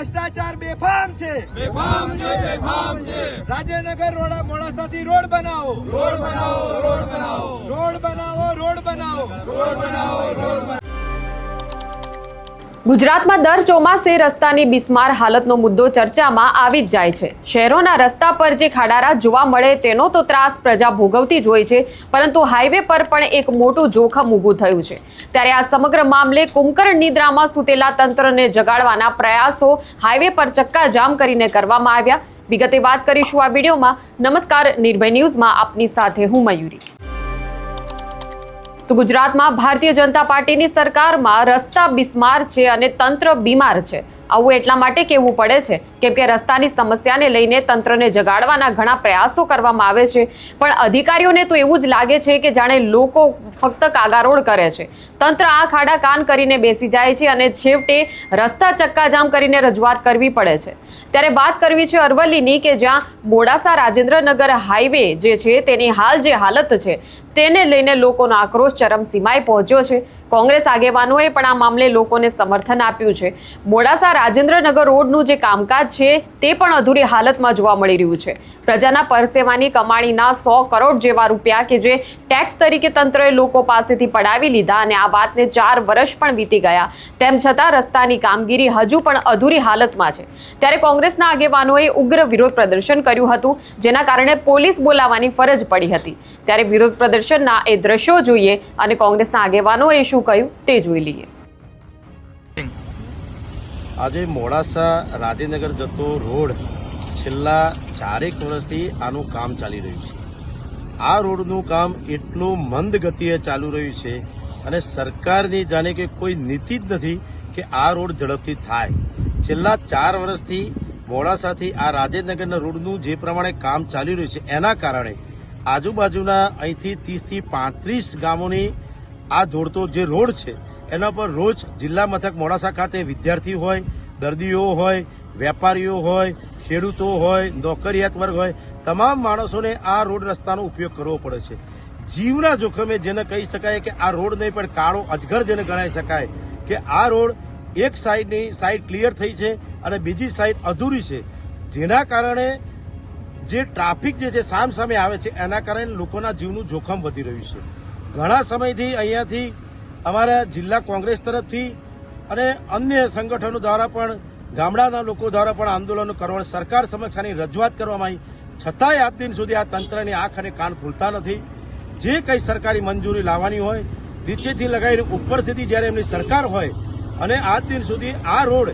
ભ્રષ્ટાચાર બેફામ છે, રાજનગર મોડાસાથી રોડ બનાવો, રોડ બનાવો. ગુજરાતમાં દર ચોમાસે રસ્તાની બિસ્માર હાલતનો મુદ્દો ચર્ચામાં આવી જ જાય છે. શહેરોના રસ્તા પર જે ખાડારા જોવા મળે તેનો તો ત્રાસ પ્રજા ભોગવતી જ હોય છે, પરંતુ હાઈવે પર પણ એક મોટું જોખમ ઊભું થયું છે. ત્યારે આ સમગ્ર મામલે કુંભકર્ણ નિદ્રામાં સૂતેલા તંત્રને જગાડવાના પ્રયાસો હાઈવે પર ચક્કાજામ કરીને કરવામાં આવ્યા. વિગતે વાત કરીશું આ વિડીયોમાં. નમસ્કાર, નિર્ભય ન્યૂઝમાં આપની સાથે હું મયુરી. તો ગુજરાતમાં ભારતીય જનતા પાર્ટીની સરકારમાં રસ્તા બિસ્માર છે અને તંત્ર બીમાર છે. આવું એટલા માટે કહેવું પડે છે કેમ કે રસ્તાની સમસ્યાને લઈને તંત્રને જગાડવાના ઘણા પ્રયાસો કરવામાં આવે છે, પણ અધિકારીઓને તો એવું જ લાગે છે કે જાણે લોકો ફક્ત કાગારોડ કરે છે. તંત્ર આ ખાડા કાન કરીને બેસી જાય છે અને છેવટે રસ્તા ચક્કાજામ કરીને રજૂઆત કરવી પડે છે. ત્યારે વાત કરવી છે અરવલ્લીની, કે જ્યાં મોડાસા રાજેન્દ્રનગર હાઈવે જે છે તેની હાલ જે હાલત છે તેને લઈને લોકોનો આક્રોશ ચરમસીમાએ પહોંચ્યો છે. કોંગ્રેસ આગેવાનોએ પણ આ મામલે લોકોને સમર્થન આપ્યું છે. મોડાસા રાજેન્દ્રનગર રોડનું જે કામકાજ છે તે પણ અધૂરી હાલતમાં જોવા મળી રહ્યું છે. પ્રજાના પરસેવાની કમાણીના 100 કરોડ જેવા રૂપિયા કે જે ટેક્સ તરીકે તંત્રએ લોકો પાસેથી પડાવી લીધા અને આ વાતને 4 વર્ષ પણ વીતી ગયા, તેમ છતાં રસ્તાની કામગીરી હજુ પણ અધૂરી હાલતમાં છે. ત્યારે કોંગ્રેસના આગેવાનોએ ઉગ્ર વિરોધ પ્રદર્શન કર્યું હતું, જેના કારણે પોલીસ બોલાવવાની ફરજ પડી હતી. ત્યારે વિરોધ પ્રદર્શનના એ દ્રશ્યો જોઈએ અને કોંગ્રેસના આગેવાનોએ શું કહ્યું તે જોઈ લઈએ. આજે મોડાસા રાજેન્દ્રનગર જતો રોડ છેલ્લા 4 વર્ષથી આનું કામ ચાલી રહ્યું છે. આ રોડનું કામ એટલું મંદ ગતિએ ચાલુ રહ્યું છે અને સરકારની જાણે કે કોઈ નીતિ જ નથી કે આ રોડ ઝડપથી થાય. છેલ્લા 4 વર્ષથી મોડાસાથી આ રાજેન્દ્રનગરના રોડનું જે પ્રમાણે કામ ચાલી રહ્યું છે એના કારણે આજુબાજુના અહીંથી 30 થી 35 ગામોની આ જોડતો જે રોડ છે એના પર રોજ જિલ્લા મથક મોડાસા ખાતે વિદ્યાર્થી હોય, દર્દીઓ હોય, વેપારીઓ હોય, ખેડૂતો હોય, નોકરિયાત વર્ગ હોય, તમામ માણસોને આ રોડ રસ્તાનો ઉપયોગ કરવો પડે છે. જીવના જોખમે જેને કહી શકાય કે આ રોડ નહીં પણ કાળો અજગર જેને ગણાઈ શકાય કે આ રોડ એક સાઈડની સાઈડ ક્લિયર થઈ છે અને બીજી સાઈડ અધૂરી છે, જેના કારણે જે ટ્રાફિક જે છે સામસામે આવે છે એના કારણે લોકોના જીવનું જોખમ વધી રહ્યું છે. ઘણા સમયથી અહીંયાથી અમારા જિલ્લા કોંગ્રેસ તરફથી અને અન્ય સંગઠનો દ્વારા પણ ગામડાના લોકો દ્વારા પણ આંદોલનો કરવાની સરકાર સમક્ષ આની રજૂઆત કરવામાં આવી, છતાંય આજ દિન સુધી આ તંત્રની આંખ અને કાન ખુલતા નથી. જે કંઈ સરકારી મંજૂરી લાવવાની હોય નીચેથી લગાવીને ઉપર સુધી જ્યારે એમની સરકાર હોય અને આજ દિન સુધી આ રોડ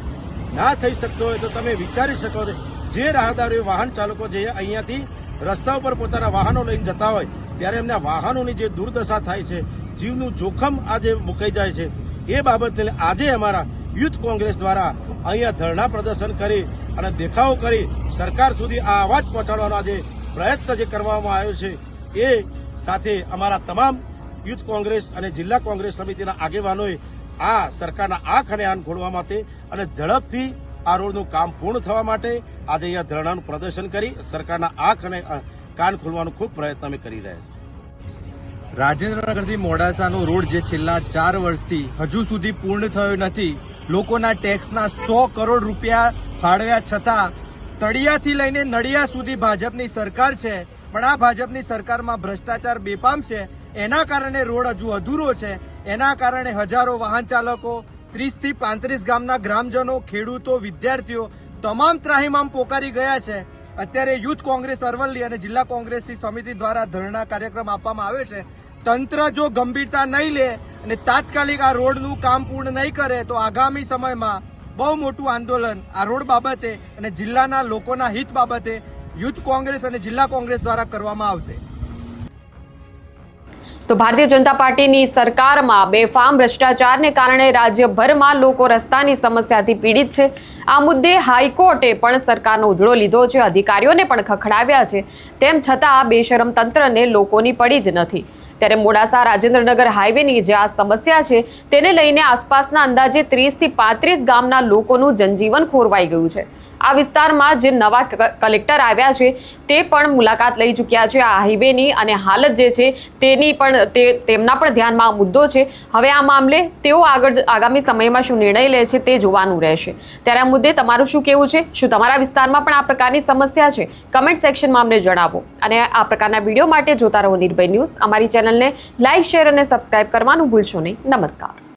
ના થઈ શકતો હોય તો તમે વિચારી શકો છો જે રાહદારીઓ વાહન ચાલકો જે અહીંયાથી રસ્તા ઉપર પોતાના વાહનો લઈને જતા હોય ત્યારે એમના વાહનોની જે દુર્દશા થાય છે, જીવનું જોખમ આજે મુકાઈ જાય છે, એ બાબતને આજે અમારા યુથ કોંગ્રેસ દ્વારા અહીંયા ધરણા પ્રદર્શન કરી અને દેખાવો કરી સરકાર સુધી આ અવાજ પહોંચાડવાનો આજે પ્રયત્ન જે કરવામાં આવ્યો છે એ સાથે અમારા તમામ યુથ કોંગ્રેસ અને જિલ્લા કોંગ્રેસ સમિતિના આગેવાનોએ આ સરકારના આંખ અને કાન ખોલવા માટે અને ઝડપથી આ રોડનું કામ પૂર્ણ થવા માટે આજે અહીંયા ધરણાનું પ્રદર્શન કરી સરકારના આંખ અને કાન ખોલવાનો ખૂબ પ્રયત્ન અમે કરી રહ્યા છીએ. રાજેન્દ્રનગરથી મોડાસાનો રોડ જે છેલ્લા 4 વર્ષથી હજુ સુધી પૂર્ણ થયો નથી, લોકોના ટેક્સના 100 કરોડ રૂપિયા ફાળવ્યા છતાં તળિયાથી લઈને નડિયા સુધી ભાજપની સરકાર છે, પણ આ ભાજપની સરકારમાં ભ્રષ્ટાચાર બેફામ છે. એના કારણે રોડ હજુ અધૂરો છે. એના કારણે હજારો વાહન ચાલકો, 30 થી 35 ગામના ગ્રામજનો, ખેડૂતો, વિદ્યાર્થીઓ તમામ ત્રાહિમામ પોકારી ગયા છે. અત્યારે યુથ કોંગ્રેસ અરવલ્લી અને જિલ્લા કોંગ્રેસની સમિતિ દ્વારા ધરણા કાર્યક્રમ આપવામાં આવ્યો છે. તંત્ર જો ગંભીરતા નહીં લે અને તાત્કાલિક આ રોડનું કામ પૂર્ણ નહીં કરે તો આગામી સમયમાં બહુ મોટું આંદોલન આ રોડ બાબતે અને જિલ્લાના લોકોના હિત બાબતે યુથ કોંગ્રેસ અને જિલ્લા કોંગ્રેસ દ્વારા કરવામાં આવશે. તો ભારતીય જનતા પાર્ટીની સરકારમાં બેફામ ભ્રષ્ટાચારને કારણે રાજ્યભરમાં લોકો રસ્તાની સમસ્યાથી પીડિત છે. આ મુદ્દે હાઈકોર્ટે પણ સરકારનો ઉધડો લીધો છે, અધિકારીઓને પણ ખખડાવ્યા છે, તેમ છતાં આ બેશરમ તંત્રને લોકોની પડી જ નથી. ત્યારે મોડાસા રાજેન્દ્રનગર હાઈવેની જે આ સમસ્યા છે તેને લઈને આસપાસના અંદાજે 30 થી 35 ગામના લોકોનું જનજીવન ખોરવાઈ ગયું છે. આ વિસ્તારમાં જે નવા કલેક્ટર આવ્યા છે તે પણ મુલાકાત લઈ ચૂક્યા છે આ હાઈવેની, અને હાલત જે છે તેની પણ તેમના પણ ધ્યાનમાં આ મુદ્દો છે. હવે આ મામલે તેઓ આગામી સમયમાં શું નિર્ણય લે છે તે જોવાનું રહેશે. ત્યારે આ મુદ્દે તમારું શું કહેવું છે? શું તમારા વિસ્તારમાં પણ આ પ્રકારની સમસ્યા છે? કમેન્ટ સેક્શનમાં અમને જણાવો. અને આ પ્રકારના વિડીયો માટે જોતા રહો નિર્ભય ન્યૂઝ. અમારી ચેનલને લાઇક, શેર અને સબસ્ક્રાઇબ કરવાનું ભૂલશો નહીં. નમસ્કાર.